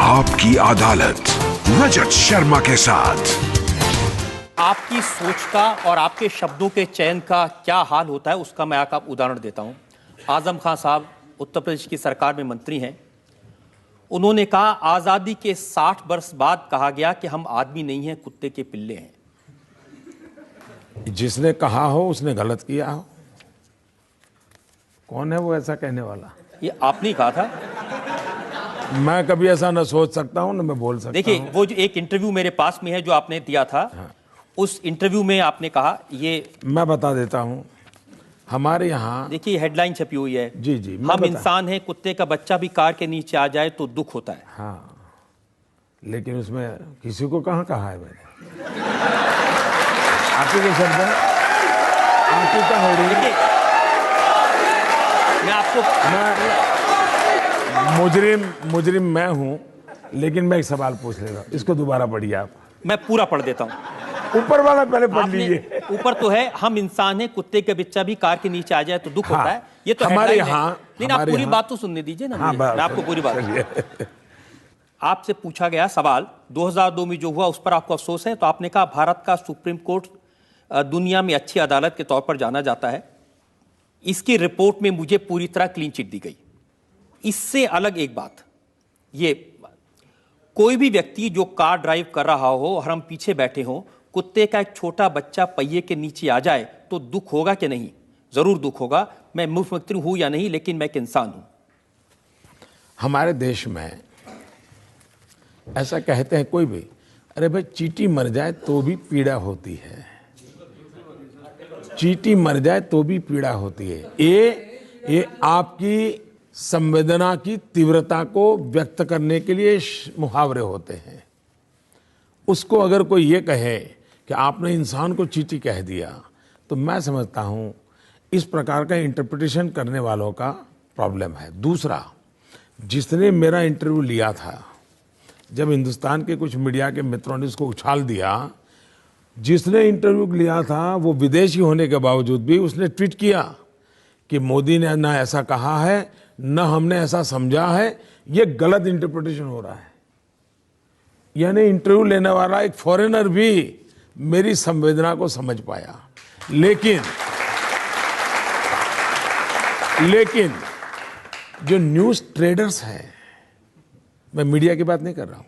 आपकी अदालत रजत शर्मा के साथ। आपकी सोच का और आपके शब्दों के चयन का क्या हाल होता है उसका मैं आपको उदाहरण देता हूं। आजम खान साहब उत्तर प्रदेश की सरकार में मंत्री हैं। उन्होंने कहा आजादी के 60 वर्ष बाद कहा गया कि हम आदमी नहीं हैं, कुत्ते के पिल्ले हैं। जिसने कहा हो उसने गलत किया हो। कौन है वो ऐसा कहने वाला? ये आपने कहा था। मैं कभी ऐसा न सोच सकता हूं न मैं बोल सकता हूं। देखिए, वो जो एक इंटरव्यू मेरे पास में है जो आपने दिया था, हाँ। उस इंटरव्यू में आपने कहा, ये मैं बता देता हूं। हमारे यहाँ देखिए हेडलाइन छपी हुई है, जी जी, हम इंसान हैं, कुत्ते का बच्चा भी कार के नीचे आ जाए तो दुख होता है। हाँ, लेकिन उसमें किसी को कहाँ कहा है मैंने? आपके के शब्द है, आपकी क्या हो रही है? मैं आपको मुजरिम मैं हूं, लेकिन मैं एक सवाल पूछ ले रहा हूं, इसको दोबारा पढ़िए आप। मैं पूरा पढ़ देता हूं। ऊपर वाला पहले पढ़ लीजिए। ऊपर तो है हम इंसान हैं, कुत्ते का बच्चा भी कार के नीचे आ जाए तो दुख होता है। ये तो हमारे हेडलाइन है। यहाँ लेकिन आप पूरी बात तो सुनने दीजिए ना। मैं आपको पूरी बात, आपसे पूछा गया सवाल 2002 में जो हुआ उस पर आपको अफसोस है, तो आपने कहा भारत का सुप्रीम कोर्ट दुनिया में अच्छी अदालत के तौर पर जाना जाता है। इसकी रिपोर्ट में मुझे पूरी तरह क्लीन चिट दी गई। इससे अलग एक बात, ये कोई भी व्यक्ति जो कार ड्राइव कर रहा हो और हम पीछे बैठे हों, कुत्ते का एक छोटा बच्चा पहिए के नीचे आ जाए तो दुख होगा कि नहीं? जरूर दुख होगा। मैं मुख्यमंत्री हूं या नहीं, लेकिन मैं एक इंसान हूं। हमारे देश में ऐसा कहते हैं कोई भी, अरे भाई चींटी मर जाए तो भी पीड़ा होती है, चींटी मर जाए तो भी पीड़ा होती है। ये आपकी संवेदना की तीव्रता को व्यक्त करने के लिए मुहावरे होते हैं। उसको अगर कोई ये कहे कि आपने इंसान को चींटी कह दिया, तो मैं समझता हूं इस प्रकार का इंटरप्रिटेशन करने वालों का प्रॉब्लम है। दूसरा, जिसने मेरा इंटरव्यू लिया था, जब हिंदुस्तान के कुछ मीडिया के मित्रों ने उसको उछाल दिया, जिसने इंटरव्यू लिया था वो विदेशी होने के बावजूद भी उसने ट्वीट किया कि मोदी ने ना ऐसा कहा है, न हमने ऐसा समझा है, ये गलत इंटरप्रिटेशन हो रहा है। यानी इंटरव्यू लेने वाला एक फॉरेनर भी मेरी संवेदना को समझ पाया। लेकिन जो न्यूज़ ट्रेडर्स हैं, मैं मीडिया की बात नहीं कर रहा हूं।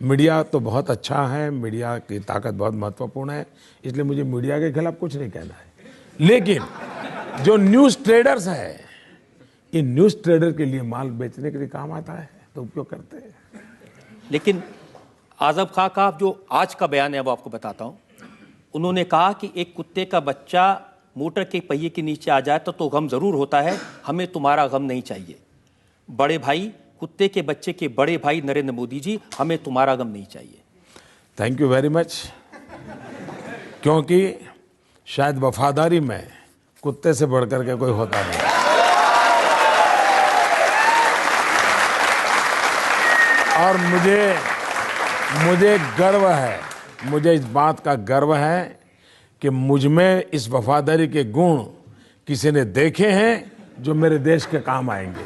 मीडिया तो बहुत अच्छा है, मीडिया की ताकत बहुत महत्वपूर्ण है, इसलिए मुझे मीडिया के खिलाफ कुछ नहीं कहना है। लेकिन जो न्यूज़ ट्रेडर्स है, इन न्यूज़ ट्रेडर के लिए माल बेचने के लिए काम आता है तो उपयोग करते हैं। लेकिन आजम खां का जो आज का बयान है वो आपको बताता हूं। उन्होंने कहा कि एक कुत्ते का बच्चा मोटर के पहिए के नीचे आ जाए तो गम जरूर होता है, हमें तुम्हारा गम नहीं चाहिए। बड़े भाई, कुत्ते के बच्चे के बड़े भाई नरेंद्र मोदी जी, हमें तुम्हारा गम नहीं चाहिए। Thank you very much. क्योंकि शायद वफादारी में कुत्ते से बढ़कर के कोई होता नहीं। और मुझे गर्व है, मुझे इस बात का गर्व है कि मुझ में इस वफादारी के गुण किसी ने देखे हैं जो मेरे देश के काम आएंगे।